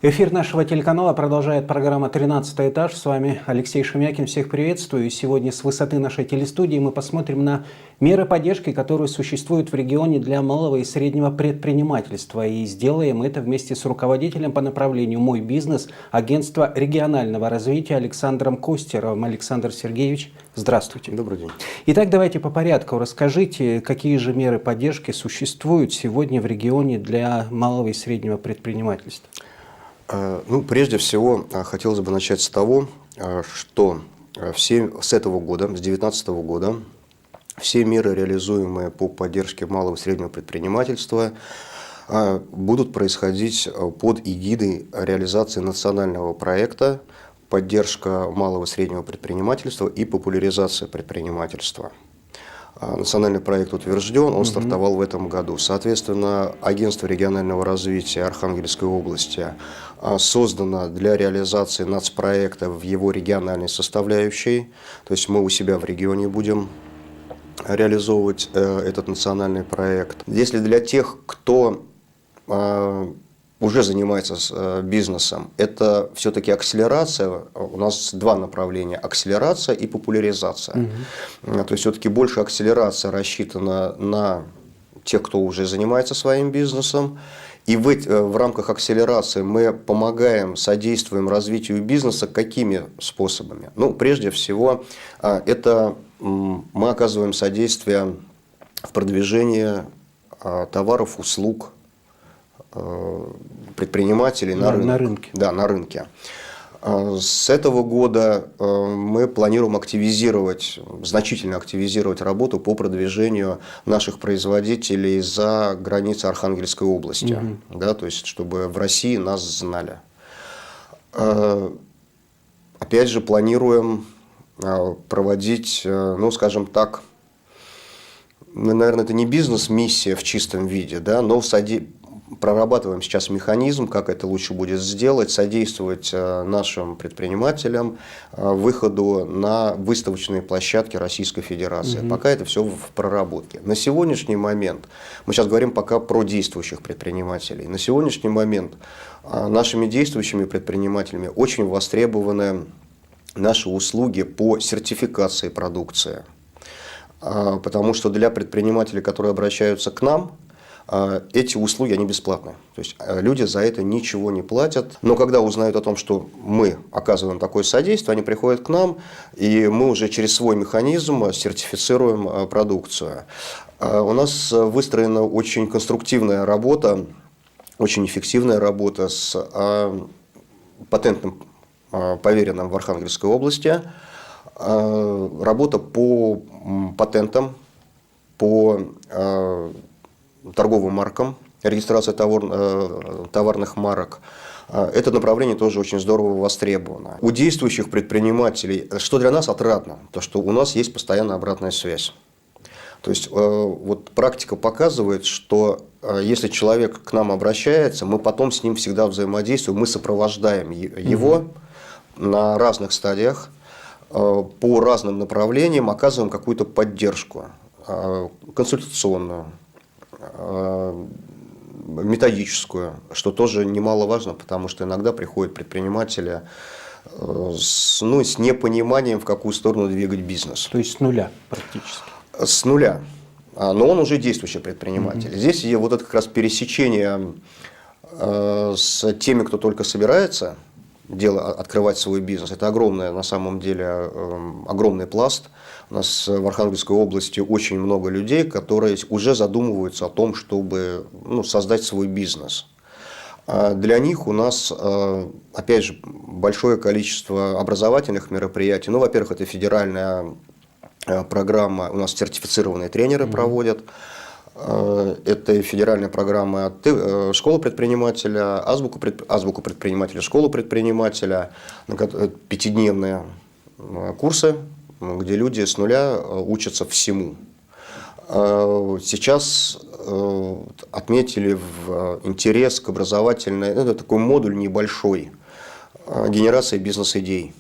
Эфир нашего телеканала продолжает программа «13 этаж». С вами Алексей Шемякин. Всех приветствую. И сегодня с высоты нашей телестудии мы посмотрим на меры поддержки, которые существуют в регионе для малого и среднего предпринимательства. И сделаем это вместе с руководителем по направлению «Мой бизнес» агентства регионального развития Александром Костеровым. Александр Сергеевич, здравствуйте. Добрый день. Итак, давайте по порядку. Расскажите, какие же меры поддержки существуют сегодня в регионе для малого и среднего предпринимательства? Прежде всего, хотелось бы начать с того, что с этого года, с 2019 года, все меры, реализуемые по поддержке малого и среднего предпринимательства, будут происходить под эгидой реализации национального проекта «Поддержка малого и среднего предпринимательства и популяризация предпринимательства». Национальный проект утвержден, он стартовал в этом году. Соответственно, агентство регионального развития Архангельской области создано для реализации нацпроекта в его региональной составляющей. То есть мы у себя в регионе будем реализовывать этот национальный проект. Если для тех, кто уже занимается бизнесом, это все-таки акселерация. У нас два направления: акселерация и популяризация. То есть все-таки больше акселерация рассчитана на тех, кто уже занимается своим бизнесом. И в рамках акселерации мы помогаем, содействуем развитию бизнеса какими способами? Прежде всего, это мы оказываем содействие в продвижении товаров, услуг предпринимателей на рынке. Да, на рынке. С этого года мы планируем значительно активизировать работу по продвижению наших производителей за границы Архангельской области, да, то есть чтобы в России нас знали. Опять же, планируем проводить, скажем так, наверное, это не бизнес-миссия в чистом виде, да, но прорабатываем сейчас механизм, как это лучше будет сделать, содействовать нашим предпринимателям выходу на выставочные площадки Российской Федерации. Пока это все в проработке. На сегодняшний момент, мы сейчас говорим пока про действующих предпринимателей, на сегодняшний момент нашими действующими предпринимателями очень востребованы наши услуги по сертификации продукции. Потому что для предпринимателей, которые обращаются к нам, эти услуги, они бесплатны. То есть люди за это ничего не платят. Но когда узнают о том, что мы оказываем такое содействие, они приходят к нам, и мы уже через свой механизм сертифицируем продукцию. У нас выстроена очень конструктивная работа, очень эффективная работа с патентным поверенным в Архангельской области. Работа по патентам, по торговым маркам, регистрация товарных марок. Это направление тоже очень здорово востребовано. У действующих предпринимателей, что для нас отрадно, то что у нас есть постоянная обратная связь. То есть вот практика показывает, что если человек к нам обращается, мы потом с ним всегда взаимодействуем, мы сопровождаем его на разных стадиях, по разным направлениям, оказываем какую-то поддержку консультационную, методическую, что тоже немаловажно, потому что иногда приходят предприниматели с непониманием, в какую сторону двигать бизнес. То есть с нуля практически. С нуля. Но он уже действующий предприниматель. Здесь вот это как раз пересечение с теми, кто только собирается открывать свой бизнес. Это огромное, на самом деле, огромный пласт. У нас в Архангельской области очень много людей, которые уже задумываются о том, чтобы создать свой бизнес. Для них у нас, опять же, большое количество образовательных мероприятий. Во-первых, это федеральная программа, у нас сертифицированные тренеры проводят. Это федеральная программа от школы предпринимателя, азбуку предпринимателя, школу предпринимателя, 5-дневные курсы, где люди с нуля учатся всему. Сейчас отметили интерес к образовательной, это такой модуль небольшой, генерации бизнес-идей.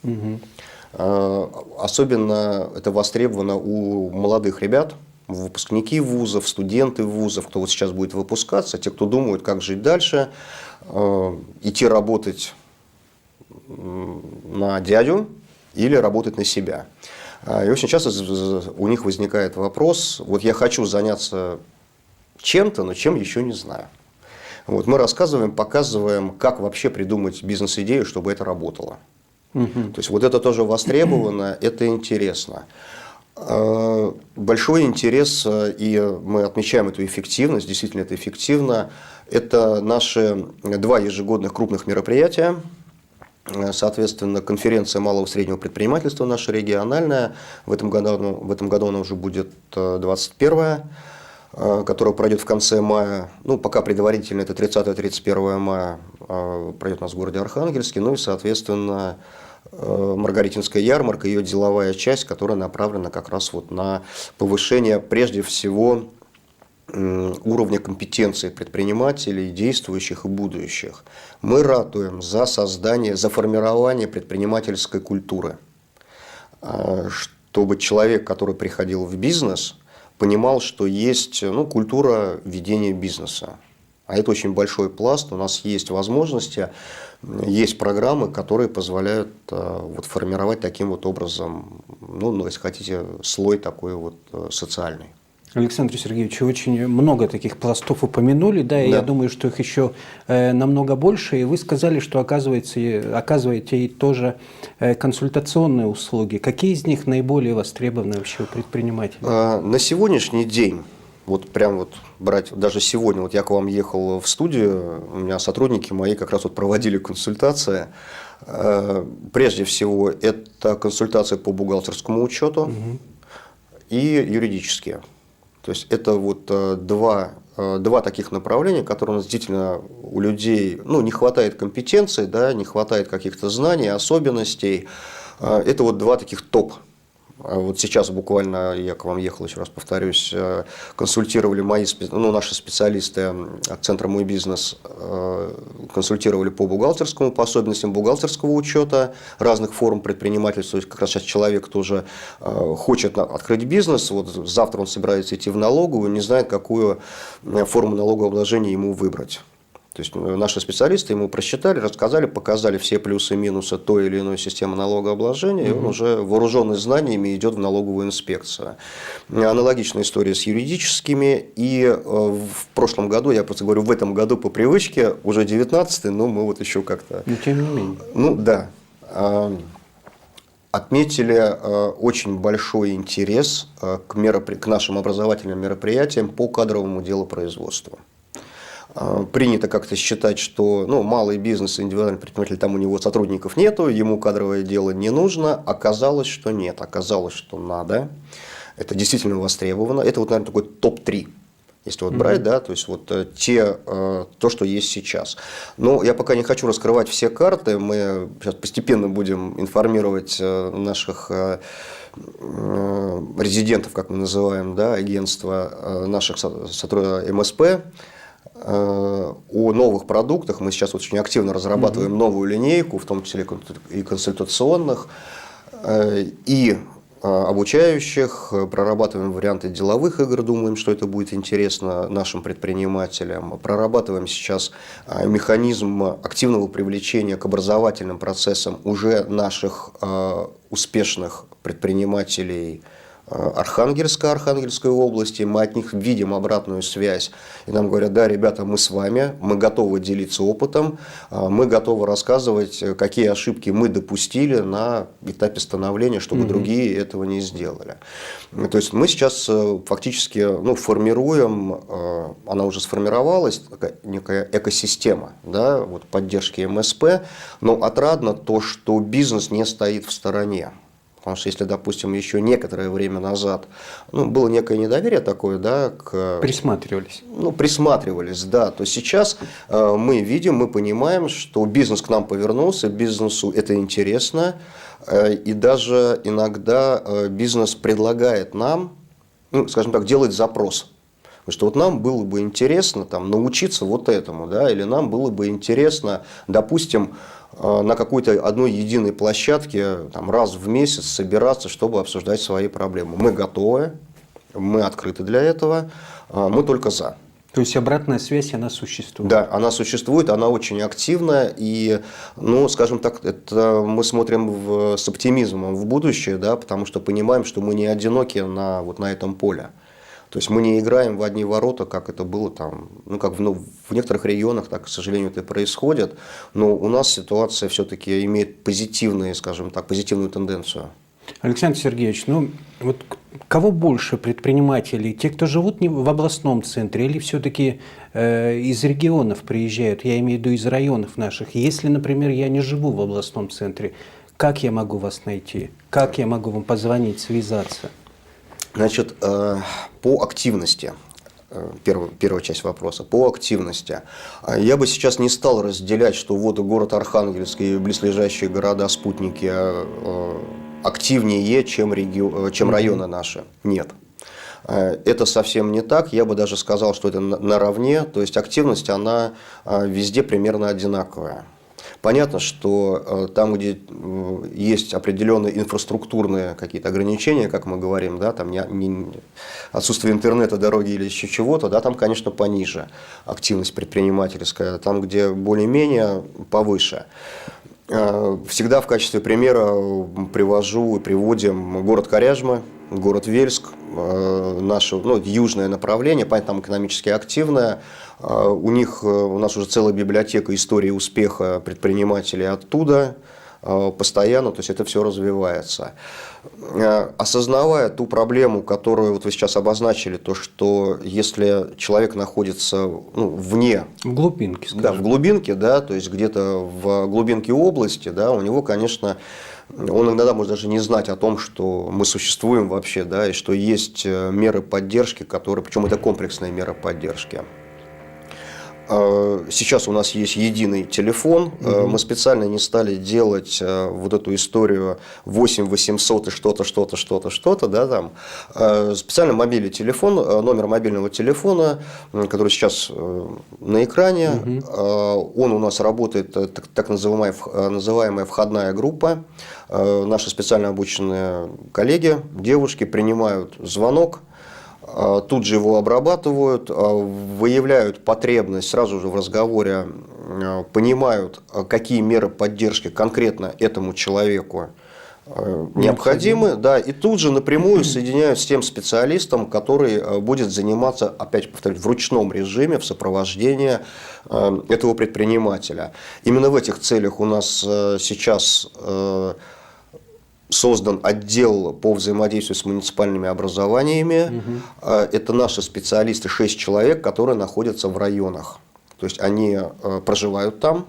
Особенно это востребовано у молодых ребят, выпускники вузов, студенты вузов, кто вот сейчас будет выпускаться, те, кто думают, как жить дальше, идти работать на дядю или работать на себя. И очень часто у них возникает вопрос, вот я хочу заняться чем-то, но чем еще не знаю. Вот мы рассказываем, показываем, как вообще придумать бизнес-идею, чтобы это работало. То есть вот это тоже востребовано, это интересно. Большой интерес, и мы отмечаем эту эффективность, действительно это эффективно, это наши 2 ежегодных крупных мероприятия. Соответственно, конференция малого и среднего предпринимательства наша региональная, в этом году она уже будет 21-я, которая пройдет в конце мая, ну, пока предварительно это 30-31 мая, пройдет у нас в городе Архангельске, ну и, соответственно, Маргаритинская ярмарка, ее деловая часть, которая направлена как раз вот на повышение, прежде всего, уровня компетенции предпринимателей, действующих и будущих. Мы ратуем за создание, за формирование предпринимательской культуры, чтобы человек, который приходил в бизнес, понимал, что есть культура ведения бизнеса. А это очень большой пласт, у нас есть возможности, есть программы, которые позволяют вот, формировать таким вот образом, если хотите, слой такой вот социальный. Александр Сергеевич, вы очень много таких пластов упомянули, да, и я думаю, что их еще намного больше, и вы сказали, что оказываете и тоже консультационные услуги. Какие из них наиболее востребованы вообще у предпринимателей? На сегодняшний день, вот прям вот брать, даже сегодня, вот я к вам ехал в студию, у меня сотрудники мои как раз вот проводили консультации. Прежде всего, это консультации по бухгалтерскому учету и юридические. То есть это вот два таких направления, которые у нас действительно у людей не хватает компетенций, да, не хватает каких-то знаний, особенностей. Это вот 2 таких топ. Вот сейчас буквально, я к вам ехал, еще раз повторюсь, консультировали наши специалисты от Центра «Мой бизнес», консультировали по бухгалтерскому, по особенностям бухгалтерского учета разных форм предпринимательства. То есть, как раз сейчас человек тоже хочет открыть бизнес, вот завтра он собирается идти в налоговую, не знает, какую форму налогообложения ему выбрать. То есть наши специалисты ему просчитали, рассказали, показали все плюсы и минусы той или иной системы налогообложения, и он уже вооруженный знаниями идет в налоговую инспекцию. Аналогичная история с юридическими. И в прошлом году, я просто говорю, в этом году по привычке, уже 19-й, но мы вот еще как-то… Но тем не менее. Отметили очень большой интерес к нашим образовательным мероприятиям по кадровому делопроизводству. Принято как-то считать, что малый бизнес, индивидуальный предприниматель, там у него сотрудников нету, ему кадровое дело не нужно. Оказалось, что нет, оказалось, что надо. Это действительно востребовано. Это вот, наверное, такой топ-3, если вот брать, да, то есть вот то, что есть сейчас. Но я пока не хочу раскрывать все карты, мы сейчас постепенно будем информировать наших резидентов, как мы называем, да, агентства, наших сотрудников МСП, о новых продуктах. Мы сейчас очень активно разрабатываем новую линейку, в том числе и консультационных, и обучающих, прорабатываем варианты деловых игр, думаем, что это будет интересно нашим предпринимателям. Прорабатываем сейчас механизм активного привлечения к образовательным процессам уже наших успешных предпринимателей Архангельской области, мы от них видим обратную связь, и нам говорят: да, ребята, мы с вами, мы готовы делиться опытом, мы готовы рассказывать, какие ошибки мы допустили на этапе становления, чтобы другие этого не сделали. То есть мы сейчас фактически формируем, она уже сформировалась, такая некая экосистема, да, вот поддержки МСП, но отрадно то, что бизнес не стоит в стороне. Потому что если, допустим, еще некоторое время назад было некое недоверие такое, да, Присматривались. Присматривались, да, то сейчас мы видим, мы понимаем, что бизнес к нам повернулся, бизнесу это интересно, и даже иногда бизнес предлагает нам, скажем так, делать запрос. Потому что вот нам было бы интересно научиться вот этому, да, или нам было бы интересно, допустим, на какой-то одной единой площадке раз в месяц собираться, чтобы обсуждать свои проблемы. Мы готовы, мы открыты для этого, мы только за. То есть обратная связь, она существует? Да, она существует, она очень активна, и, ну, скажем так, это мы смотрим с оптимизмом в будущее, да, потому что понимаем, что мы не одиноки вот на этом поле. То есть мы не играем в одни ворота, как это было там, ну, как в некоторых регионах, так, к сожалению, это происходит, но у нас ситуация все-таки имеет позитивную, скажем так, позитивную тенденцию. Александр Сергеевич, ну вот кого больше предпринимателей? Те, кто живут в областном центре, или все-таки из регионов приезжают? Я имею в виду из районов наших. Если, например, я не живу в областном центре, как я могу вас найти? Как я могу вам позвонить, связаться? Значит, по активности. Первая часть вопроса. По активности. Я бы сейчас не стал разделять, что вот город Архангельск и близлежащие города-спутники активнее, чем районы наши. Нет. Это совсем не так. Я бы даже сказал, что это наравне. То есть активность, она везде примерно одинаковая. Понятно, что там, где есть определенные инфраструктурные какие-то ограничения, как мы говорим, да, там отсутствие интернета, дороги или еще чего-то, да, там, конечно, пониже активность предпринимательская, там, где более-менее повыше. Всегда в качестве примера привожу и приводим город Коряжма, город Вельск, наше южное направление, понятно, там экономически активное. У нас уже целая библиотека истории успеха предпринимателей оттуда постоянно, то есть это все развивается. Осознавая ту проблему, которую вот вы сейчас обозначили, то, что если человек находится вне… В глубинке, скажем. Да, в глубинке, да, то есть где-то в глубинке области, да, у него, конечно, он иногда может даже не знать о том, что мы существуем вообще, да, и что есть меры поддержки, причем это комплексные меры поддержки. Сейчас у нас есть единый телефон. Мы специально не стали делать вот эту историю 8 800 и что-то, да, там. Специально мобильный телефон, номер мобильного телефона, который сейчас на экране. Он у нас работает, так называемая входная группа. Наши специально обученные коллеги, девушки принимают звонок, тут же его обрабатывают, выявляют потребность сразу же в разговоре, понимают, какие меры поддержки конкретно этому человеку необходимы, да, и тут же напрямую соединяют с тем специалистом, который будет заниматься, опять повторюсь, в ручном режиме, в сопровождении этого предпринимателя. Именно в этих целях у нас сейчас создан отдел по взаимодействию с муниципальными образованиями. Это наши специалисты, 6 человек, которые находятся в районах. То есть они проживают там,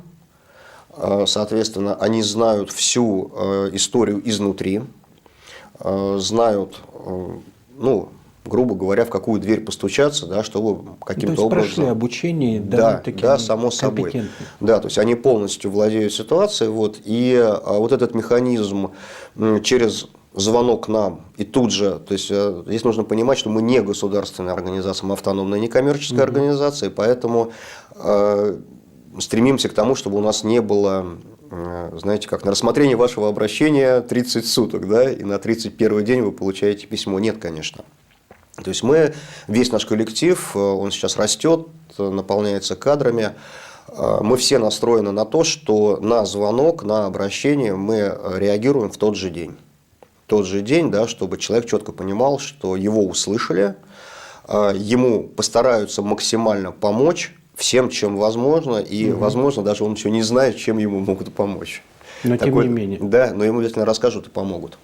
соответственно, они знают всю историю изнутри, знают, грубо говоря, в какую дверь постучаться, да, чтобы каким-то образом… прошли обучение, да, само собой. Да, то есть они полностью владеют ситуацией, и вот этот механизм через звонок нам и тут же, то есть здесь нужно понимать, что мы не государственная организация, мы автономная некоммерческая организация, поэтому стремимся к тому, чтобы у нас не было, знаете, как на рассмотрение вашего обращения 30 суток, да, и на 31-й день вы получаете письмо. Нет, конечно. То есть весь наш коллектив, он сейчас растет, наполняется кадрами. Мы все настроены на то, что на звонок, на обращение мы реагируем в тот же день. Тот же день, да, чтобы человек четко понимал, что его услышали, ему постараются максимально помочь всем, чем возможно, и, возможно, даже он еще не знает, чем ему могут помочь. Но тем не менее. Да, но ему обязательно расскажут и помогут.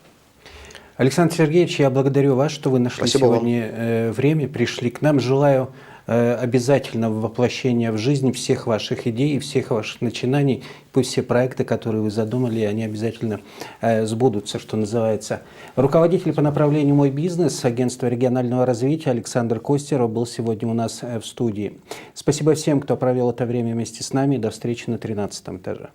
Александр Сергеевич, я благодарю вас, что вы нашли Спасибо сегодня время, пришли к нам. Желаю обязательного воплощения в жизнь всех ваших идей и всех ваших начинаний. Пусть все проекты, которые вы задумали, они обязательно сбудутся, что называется. Руководитель по направлению «Мой бизнес» агентства регионального развития Александр Костеров был сегодня у нас в студии. Спасибо всем, кто провел это время вместе с нами. До встречи на 13 этаже.